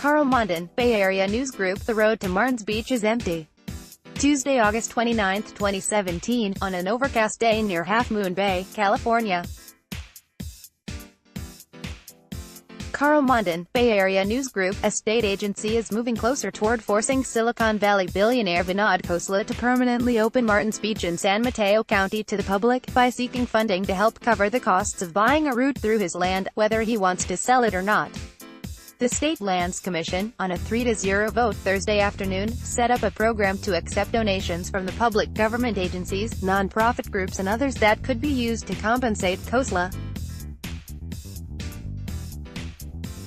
Carl Mondon, Bay Area News Group. The road to Martin's Beach is empty. Tuesday, August 29, 2017, on an overcast day near Half Moon Bay, California. Carl Mondon, Bay Area News Group. A state agency is moving closer toward forcing Silicon Valley billionaire Vinod Khosla to permanently open Martin's Beach in San Mateo County to the public, by seeking funding to help cover the costs of buying a route through his land, whether he wants to sell it or not. The State Lands Commission, on a 3-0 vote Thursday afternoon, set up a program to accept donations from the public, government agencies, non-profit groups and others that could be used to compensate Khosla.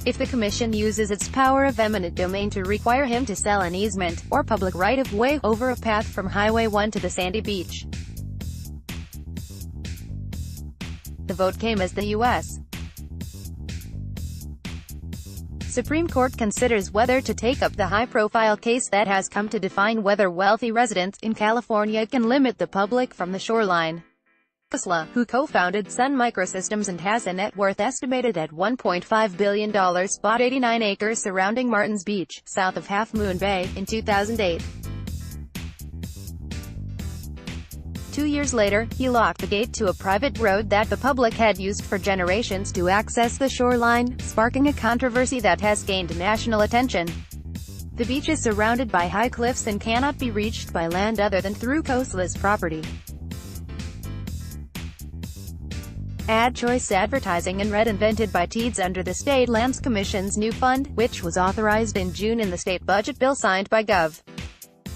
If the commission uses its power of eminent domain to require him to sell an easement, or public right-of-way, over a path from Highway 1 to the sandy beach. The vote came as the U.S. Supreme Court considers whether to take up the high-profile case that has come to define whether wealthy residents in California can limit the public from the shoreline. Khosla, who co-founded Sun Microsystems and has a net worth estimated at $1.5 billion, bought 89 acres surrounding Martin's Beach, south of Half Moon Bay, in 2008. 2 years later, he locked the gate to a private road that the public had used for generations to access the shoreline, sparking a controversy that has gained national attention. The beach is surrounded by high cliffs and cannot be reached by land other than through Khosla's property. Ad choice advertising and red invented by Teeds under the State Lands Commission's new fund, which was authorized in June in the state budget bill signed by Gov.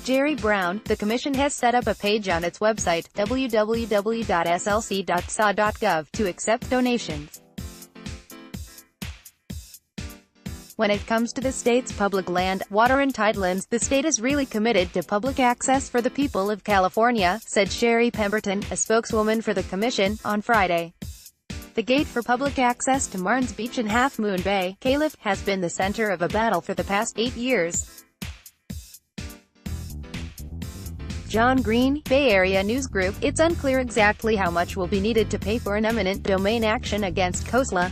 Jerry Brown. The commission has set up a page on its website, www.slc.sa.gov, to accept donations. When it comes to the state's public land, water and tidelands, the state is really committed to public access for the people of California, said Sherry Pemberton, a spokeswoman for the commission, on Friday. The gate for public access to Martin's Beach and Half Moon Bay, Calif, has been the center of a battle for the past 8 years. John Green, Bay Area News Group. It's unclear exactly how much will be needed to pay for an eminent domain action against Khosla.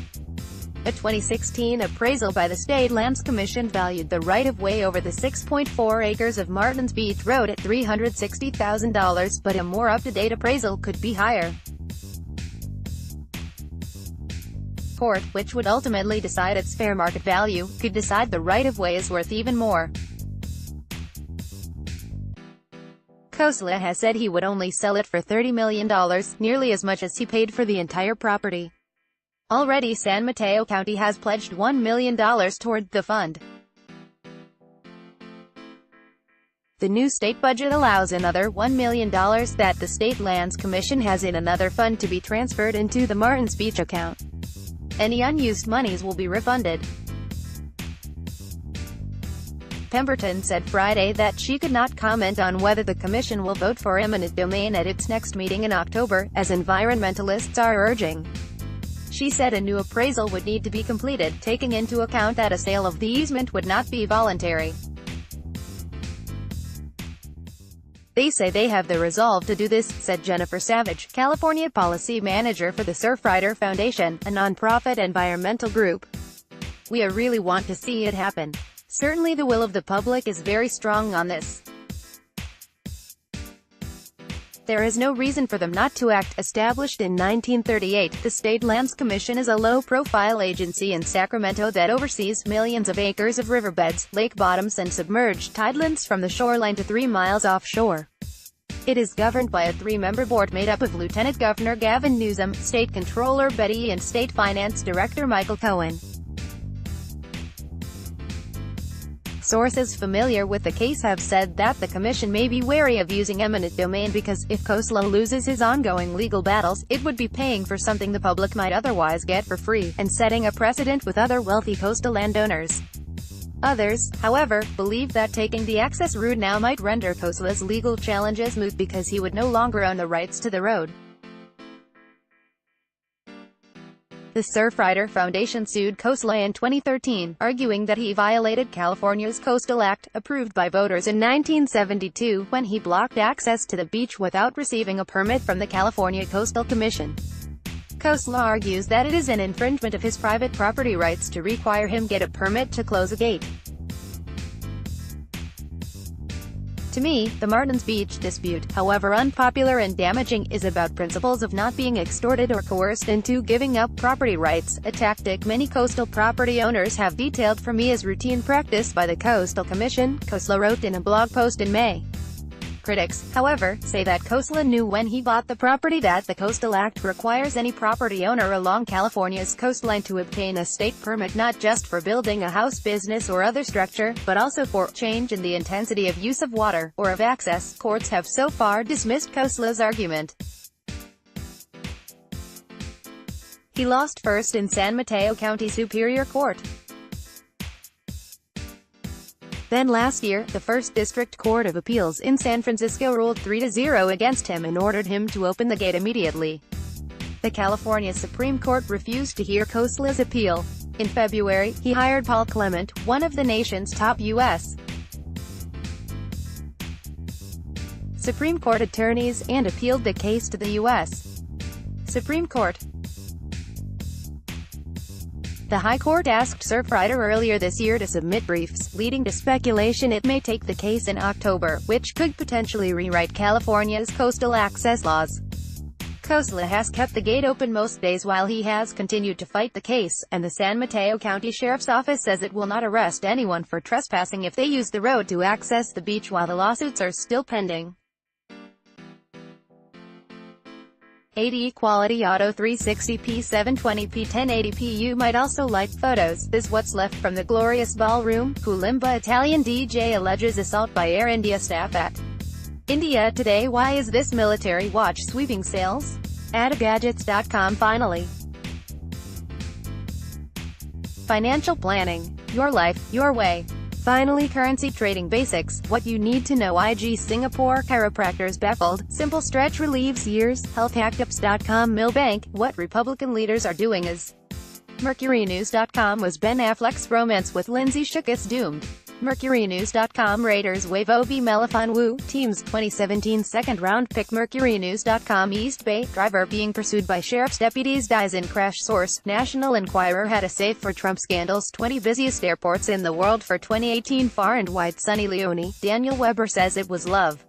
A 2016 appraisal by the State Lands Commission valued the right-of-way over the 6.4 acres of Martin's Beach Road at $360,000, but a more up-to-date appraisal could be higher. Court, which would ultimately decide its fair market value, could decide the right-of-way is worth even more. Khosla has said he would only sell it for $30 million, nearly as much as he paid for the entire property. Already San Mateo County has pledged $1 million toward the fund. The new state budget allows another $1 million that the State Lands Commission has in another fund to be transferred into the Martin's Beach account. Any unused monies will be refunded. Pemberton said Friday that she could not comment on whether the commission will vote for eminent domain at its next meeting in October, as environmentalists are urging. She said a new appraisal would need to be completed, taking into account that a sale of the easement would not be voluntary. They say they have the resolve to do this, said Jennifer Savage, California Policy Manager for the Surfrider Foundation, a nonprofit environmental group. We really want to see it happen. Certainly the will of the public is very strong on this. There is no reason for them not to act. Established in 1938, the State Lands Commission is a low-profile agency in Sacramento that oversees millions of acres of riverbeds, lake bottoms and submerged tidelands from the shoreline to 3 miles offshore. It is governed by a 3-member board made up of Lieutenant Governor Gavin Newsom, State Controller Betty and State Finance Director Michael Cohen. Sources familiar with the case have said that the commission may be wary of using eminent domain because, if Khosla loses his ongoing legal battles, it would be paying for something the public might otherwise get for free, and setting a precedent with other wealthy coastal landowners. Others, however, believe that taking the access route now might render Khosla's legal challenges moot because he would no longer own the rights to the road. The Surfrider Foundation sued Khosla in 2013, arguing that he violated California's Coastal Act, approved by voters in 1972, when he blocked access to the beach without receiving a permit from the California Coastal Commission. Khosla argues that it is an infringement of his private property rights to require him get a permit to close a gate. To me, the Martins Beach dispute, however unpopular and damaging, is about principles of not being extorted or coerced into giving up property rights, a tactic many coastal property owners have detailed for me as routine practice by the Coastal Commission, Khosla wrote in a blog post in May. Critics, however, say that Khosla knew when he bought the property that the Coastal Act requires any property owner along California's coastline to obtain a state permit not just for building a house, business or other structure, but also for change in the intensity of use of water, or of access. Courts have so far dismissed Khosla's argument. He lost first in San Mateo County Superior Court. Then last year, the First District Court of Appeals in San Francisco ruled 3-0 against him and ordered him to open the gate immediately. The California Supreme Court refused to hear Khosla's appeal. In February, he hired Paul Clement, one of the nation's top U.S. Supreme Court attorneys, and appealed the case to the U.S. Supreme Court. The High Court asked Surfrider earlier this year to submit briefs, leading to speculation it may take the case in October, which could potentially rewrite California's coastal access laws. Khosla has kept the gate open most days while he has continued to fight the case, and the San Mateo County Sheriff's Office says it will not arrest anyone for trespassing if they use the road to access the beach while the lawsuits are still pending. 80 Quality Auto 360p 720p 1080p. You might also like photos. This what's left from the glorious ballroom. Kulimba Italian DJ alleges assault by Air India staff at India Today. Why is this military watch sweeping sales? Adagadgets.com. Finally, financial planning. Your life, your way. Finally, currency trading basics. What you need to know. IG Singapore chiropractors baffled. Simple stretch relieves years. Healthhactips.com. Milbank. What Republican leaders are doing is. MercuryNews.com. Was Ben Affleck's romance with Lindsay Shookus doomed? MercuryNews.com. Raiders waive Obi Melifonwu, team's 2017 second-round pick. MercuryNews.com. East Bay driver being pursued by sheriff's deputies dies in crash. Source: National Enquirer. Had a save for Trump scandals. 20 busiest airports in the world for 2018. Far and wide. Sunny Leone. Daniel Weber says it was love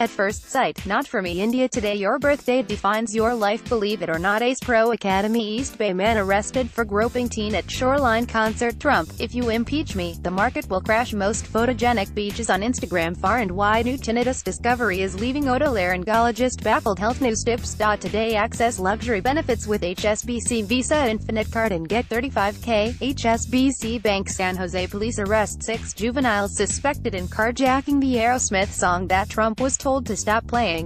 at first sight. Not for me. India Today. Your birthday defines your life. Believe it or not. Ace Pro Academy. East Bay man arrested for groping teen at Shoreline concert. Trump: if you impeach me, the market will crash. Most photogenic beaches on Instagram. Far and wide. New tinnitus discovery is leaving otolaryngologist baffled. Health news tips. Today. Access luxury benefits with HSBC Visa Infinite Card and get $35K. HSBC Bank. San Jose police arrest 6 juveniles suspected in carjacking the Aerosmith song that Trump was told to stop playing.